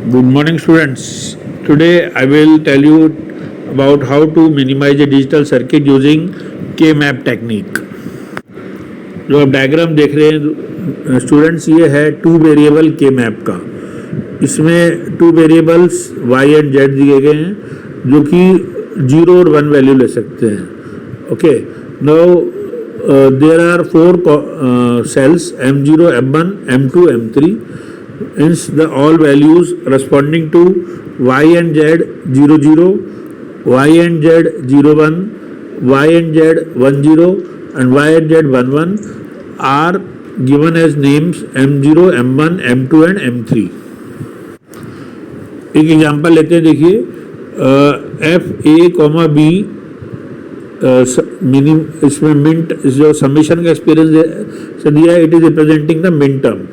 Good morning, students. Today I will tell you about how to minimize a digital circuit using K-map technique. जो आप diagram देख रहे हैं students, ये है टू वेरिएबल के मैप का। इसमें two variables y and z दिए गए हैं जो कि 0 और 1 वैल्यू ले सकते हैं। Okay, now there are 4 cells M0, M1, M2, M3. Hence the all values corresponding to y and z 0 0, y and z 0 1, y and z 1 0 and y and z 1 1 are given as names M0, M1, M2 and M3. एक example लेते हैं, देखिए F A comma B मिनिम, इसमें मिंट जो summation का experience से दिया है, it is representing the min term.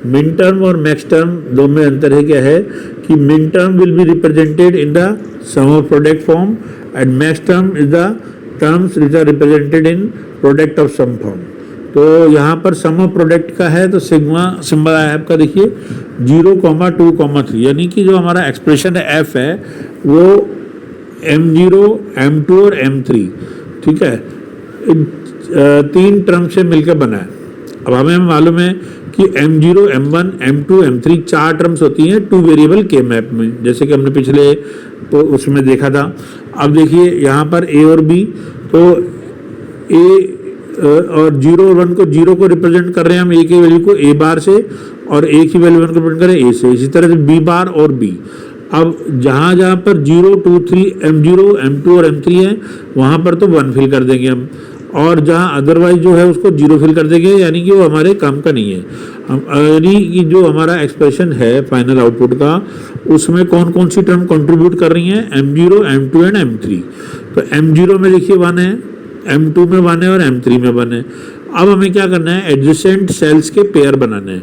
Min term और मैक्स टर्म दो में अंतर है क्या है कि min term will be represented in the sum of product form and max term is the terms which are represented in product of sum form. तो यहाँ पर सम ऑफ प्रोडक्ट का है तो सिग्मा सिंबल है आपका, देखिए 0,2,3, यानी कि जो हमारा एक्सप्रेशन है एफ है वो M0, M2 और M3, ठीक है, तीन टर्म से मिलकर बना है। अब हमें मालूम है कि M0, M1, M2, M3 चार टर्म्स होती हैं टू वेरिएबल के मैप में, जैसे कि हमने पिछले तो उसमें देखा था। अब देखिए यहाँ पर A और B, तो A और 0 और 1 को 0 को रिप्रेजेंट कर रहे हैं हम A की वैल्यू को A बार से, और A की वैल्यू 1 को रिप्रेजेंट कर रहे हैं A से। इसी तरह से B बार और B। अब जहाँ जहाँ पर 0, 2, 3 M0, M2 और M3 है वहाँ पर तो 1 फिल कर देंगे हम, और जहाँ अदरवाइज जो है उसको 0 फिल कर देंगे, यानी कि वो हमारे काम का नहीं है। यानी कि जो हमारा एक्सप्रेशन है फाइनल आउटपुट का, उसमें कौन कौन सी टर्म कंट्रीब्यूट कर रही हैं, M0, M2 एंड M3। तो M0 में देखिए 1 है, M2 में 1 है और M3 में 1 है। अब हमें क्या करना है, एडजेसेंट सेल्स के पेयर बनाने हैं।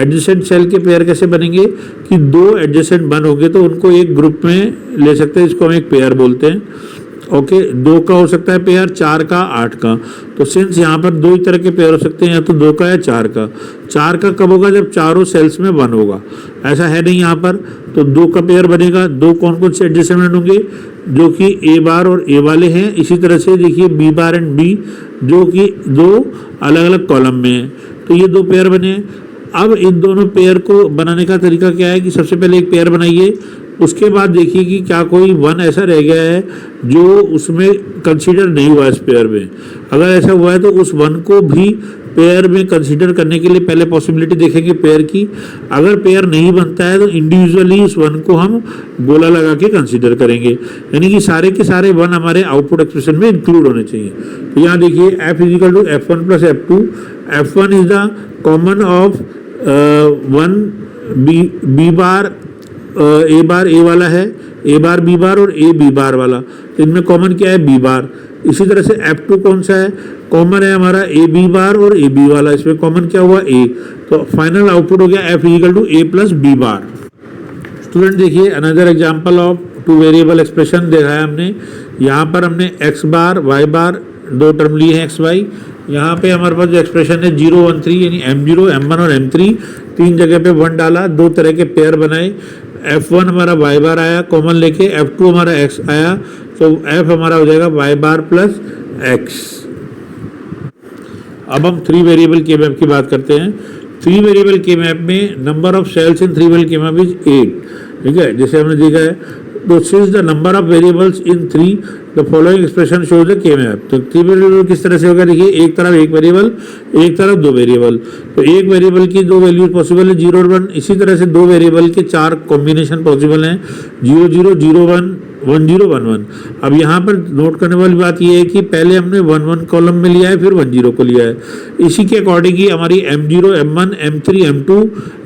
एडजेसेंट सेल के पेयर कैसे बनेंगे कि दो एडजेसेंट बन होंगे तो उनको एक ग्रुप में ले सकते हैं, इसको हम एक पेयर बोलते हैं। ओके, 2 का हो सकता है पेयर, 4 का, 8 का। तो सिंस यहाँ पर दो ही तरह के पेयर हो सकते हैं, या तो 2 का या 4 का। 4 का कब होगा, जब चारों सेल्स में 1 होगा। ऐसा है नहीं यहाँ पर, तो 2 का पेयर बनेगा। 2 कौन कौन से एडजेसेंट होंगे, जो कि A बार और A वाले हैं। इसी तरह से देखिए B बार एंड B, जो कि दो अलग अलग कॉलम में हैं। तो ये 2 पेयर बने। अब इन दोनों पेयर को बनाने का तरीका क्या है कि सबसे पहले एक पेयर बनाइए, उसके बाद देखिए कि क्या कोई 1 ऐसा रह गया है जो उसमें कंसीडर नहीं हुआ इस पेयर में। अगर ऐसा हुआ है तो उस 1 को भी पेयर में कंसीडर करने के लिए पहले पॉसिबिलिटी देखेंगे पेयर की। अगर पेयर नहीं बनता है तो इंडिविजुअली उस 1 को हम गोला लगा के कंसीडर करेंगे, यानी कि सारे के सारे 1 हमारे आउटपुट एक्सप्रेशन में इंक्लूड होने चाहिए। तो यहाँ देखिए F is equal to F1 plus F2। F1 is the common of 1 B bar, A bar A वाला है, A बार B बार और A B बार वाला। तो इनमें कॉमन क्या है, B बार। इसी तरह से F2 कौन सा है, कॉमन है हमारा A B बार और A B वाला। इसमें कॉमन क्या हुआ, A। तो फाइनल आउटपुट हो गया F equal to A plus B bar. Student देखिए another example of two variable expression देखा है हमने। यहाँ पर हमने X बार, Y बार दो टर्म लिए हैं, XY। यहाँ पे हमारे पास जो एक्सप्रेशन है 0, 1, 3, यानी M0, M1 और M3 तीन जगह पे 1 डाला, दो तरह के पेयर बनाए। F1 हमारा Y बार आया कॉमन लेके, F2 हमारा X आया, तो F हमारा हो जाएगा Y बार प्लस X। अब हम 3 वेरिएबल के मैप की बात करते हैं। 3 वेरिएबल के मैप में number of cells in 3 variable के मैप इज 8, ठीक है, जैसे हमने देखा है। तो since the number of variables in 3 the following expression shows the K map. तो 3 वेरिएबल किस तरह से होगा, देखिए एक तरफ एक वेरिएबल, एक तरफ 2 वेरिएबल। तो एक वेरिएबल की 2 वैल्यूज पॉसिबल है, 0 और 1। इसी तरह से 2 वेरिएबल के 4 कॉम्बिनेशन पॉसिबल हैं, 0 0 0 1 1 0 1 1। अब यहाँ पर नोट करने वाली बात यह है कि पहले हमने 1 1 कॉलम में लिया है, फिर 1 0 को लिया है। इसी के अकॉर्डिंग ही हमारी M0, M1, M3, M2,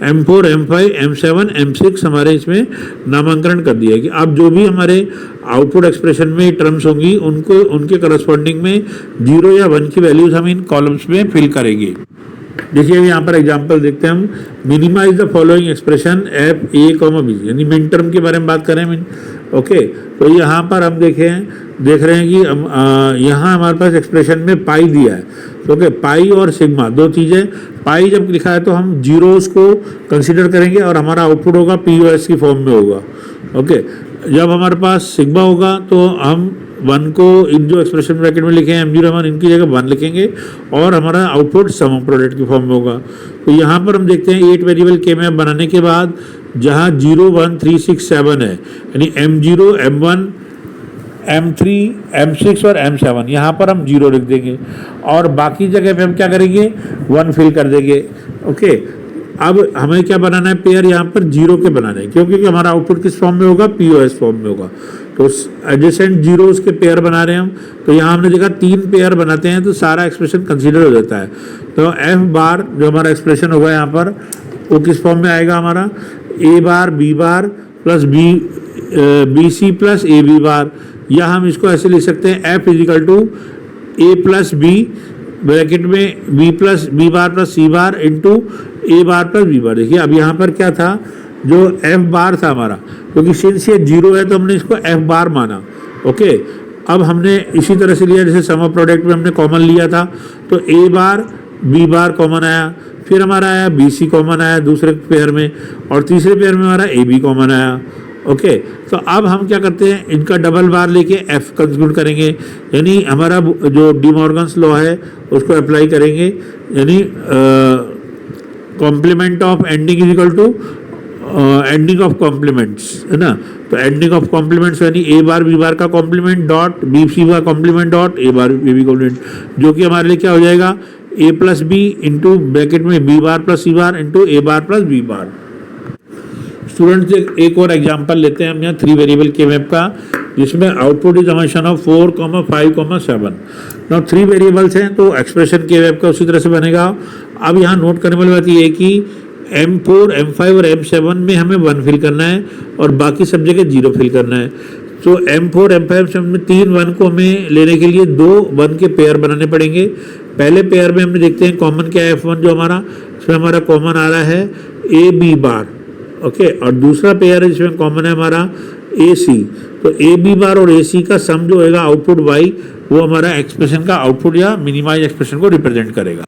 M4, M5, M7, M6 हमारे इसमें नामांकन कर दिया है कि अब जो भी हमारे आउटपुट एक्सप्रेशन में टर्म्स होंगी उनको उनके करस्पॉन्डिंग में 0 या 1 की वैल्यूज हम इन कॉलम्स में फिल करेंगे। देखिए यहाँ पर एग्जांपल देखते हैं हम। Minimise the following expression F A, B, यानी मिन टर्म के बारे में बात करें। ओके, तो यहाँ पर हम देख रहे हैं कि यहाँ हमारे पास एक्सप्रेशन में पाई दिया है। तो ओके, पाई और सिग्मा दो चीज़ें। पाई जब लिखा है तो हम जीरोस को कंसीडर करेंगे और हमारा आउटपुट होगा POS की फॉर्म में होगा। ओके, जब हमारे पास सिग्मा होगा तो हम 1 को इन जो एक्सप्रेशन ब्रैकेट में लिखे हैं M01 इनकी जगह 1 लिखेंगे और हमारा आउटपुट सम ऑफ प्रोडक्ट की फॉर्म में होगा। तो यहाँ पर हम देखते हैं 8 वेरिएबल के मैप बनाने के बाद जहाँ 0 1 3 6 7 है, यानी M0 M1 M3 M6 और M7, यहाँ पर हम 0 लिख देंगे और बाकी जगह पे हम क्या करेंगे, 1 फिल कर देंगे। ओके, अब हमें क्या बनाना है, पेयर यहाँ पर 0 के बनाने हैं, क्योंकि हमारा आउटपुट किस फॉर्म में होगा, POS फॉर्म में होगा। तो एडजेसेंट जीरोस के पेयर बना रहे हैं हम। तो यहाँ हमने देखा 3 पेयर बनाते हैं तो सारा एक्सप्रेशन कंसीडर हो जाता है। तो F बार जो हमारा एक्सप्रेशन होगा यहाँ पर वो किस फॉर्म में आएगा, हमारा A bar B bar plus BC plus AB bar, या हम इसको ऐसे लिख सकते हैं F is equal to A plus B bracket में B bar plus C bar into A bar plus B bar. देखिए अब यहाँ पर क्या था, जो F बार था हमारा, क्योंकि सिंस ये 0 है तो हमने इसको F बार माना। ओके, अब हमने इसी तरह से लिया जैसे सम ऑफ प्रोडक्ट में हमने कॉमन लिया था, तो A bar B bar common आया, फिर हमारा आया BC कॉमन आया दूसरे पेयर में, और तीसरे पेयर में हमारा AB कॉमन आया। ओके, तो अब हम क्या करते हैं, इनका डबल बार लेके F कंप्यूट करेंगे, यानी हमारा जो डी मॉर्गन्स लॉ है उसको अप्लाई करेंगे, यानी complement of ending is equal to ending of complements, है ना। तो एंडिंग ऑफ कॉम्प्लीमेंट्स यानी A बार B बार का कॉम्प्लीमेंट डॉट BC का complement dot A bar AB complement, जो कि हमारे लिए क्या हो जाएगा, A plus B into bracket में B bar plus C bar into A bar plus B bar. Students एक और एग्जांपल लेते हैं हम यहाँ 3 वेरिएबल के मैप का, जिसमें output is summation of 4, 5, 7। Now 3 variables हैं तो एक्सप्रेशन के मैप का उसी तरह से बनेगा। अब यहाँ नोट करने वाली बात ये है कि M4, M5 और M7 में हमें 1 फिल करना है और बाकी सब जगह 0 फिल करना है। तो M4, M5, M7 में 3 1 को हमें लेने के लिए 2 1 के पेयर बनाने पड़ेंगे। पहले पेयर में हम देखते हैं कॉमन क्या है, F1 जो हमारा, इसमें हमारा कॉमन आ रहा है AB बार। ओके, और दूसरा पेयर है जिसमें कॉमन है हमारा AC। तो AB बार और AC का सम जो होगा आउटपुट Y, वो हमारा एक्सप्रेशन का आउटपुट या मिनिमाइज एक्सप्रेशन को रिप्रेजेंट करेगा।